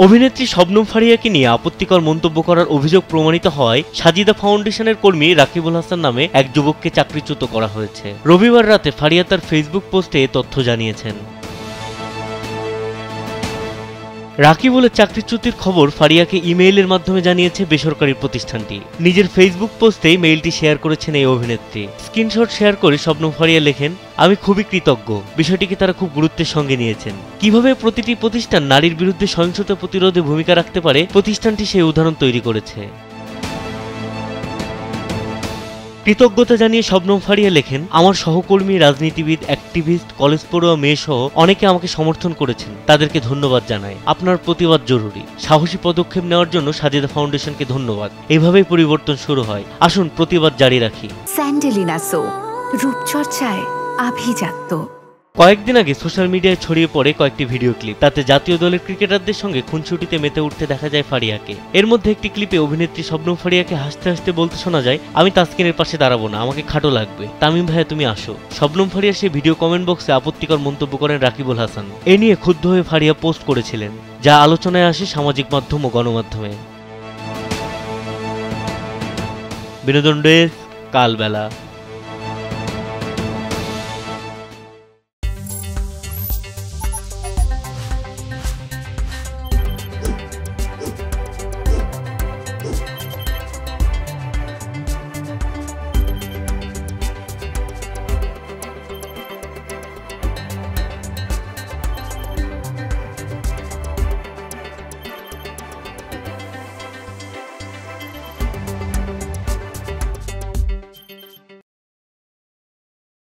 অভিনেত্রী শবনম ফারিয়াকে নিয়ে আপত্তিকর মন্তব্য করার অভিযোগ প্রমাণিত হওয়ায় সাজিদা ফাউন্ডেশনের কর্মী রাকিবুল হাসান নামে এক যুবককে চাকরিচ্যুত করা হয়েছে। রবিবার রাতে ফারিয়া তার ফেসবুক পোস্টে এ তথ্য জানিয়েছেন। রাকিবুলের চাকরিচ্যুতির খবর ফারিয়াকে ইমেইলের মাধ্যমে জানিয়েছে বেসরকারি প্রতিষ্ঠানটি। নিজের ফেসবুক পোস্টেই মেইলটি শেয়ার করেছেন এই অভিনেত্রী। স্ক্রিনশট শেয়ার করে শবনম ফারিয়া লেখেন, আমি খুবই কৃতজ্ঞ, বিষয়টিকে তারা খুব গুরুত্বের সঙ্গে নিয়েছেন। কিভাবে প্রতিটি প্রতিষ্ঠান নারীর বিরুদ্ধে সহিংসতা প্রতিরোধে ভূমিকা রাখতে পারে, প্রতিষ্ঠানটি সেই উদাহরণ তৈরি করেছে। কৃতজ্ঞতা জানিয়ে শবনম ফারিয়া লেখেন, আমার সহকর্মী, রাজনীতিবিদ, অ্যাক্টিভিস্ট, কলেজ পড়ুয়া মেয়ে সহ অনেকে আমাকে সমর্থন করেছেন, তাদেরকে ধন্যবাদ জানাই। আপনার প্রতিবাদ জরুরি। সাহসী পদক্ষেপ নেওয়ার জন্য সাজিদা ফাউন্ডেশনকে ধন্যবাদ। এভাবেই পরিবর্তন শুরু হয়। আসুন প্রতিবাদ জারি রাখি। স্যান্ডেলিনা সো, রূপচর্চায় আভিজাত্য। কয়েকদিন আগে সোশ্যাল মিডিয়ায় ছড়িয়ে পড়ে কয়েকটি ভিডিও ক্লিপ। তাতে জাতীয় দলের ক্রিকেটারদের সঙ্গে খুনসুটিতে মেতে উঠতে দেখা যায় ফারিয়াকে। এর মধ্যে একটি ক্লিপে অভিনেত্রী শবনম ফারিয়াকে হাসতে হাসতে বলতে শোনা যায়, আমি তাসকিনের পাশে দাঁড়াবো না, আমাকে খাটো লাগবে, তামিম ভাইয়া তুমি আসো। শবনম ফারিয়া সেই ভিডিও কমেন্ট বক্সে আপত্তিকর মন্তব্য করেন রাকিবুল হাসান। এ নিয়ে ক্ষুব্ধ হয়ে ফারিয়া পোস্ট করেছিলেন, যা আলোচনায় আসে সামাজিক মাধ্যম ও গণমাধ্যমে। বিনোদন ডেস্ক, কালবেলা।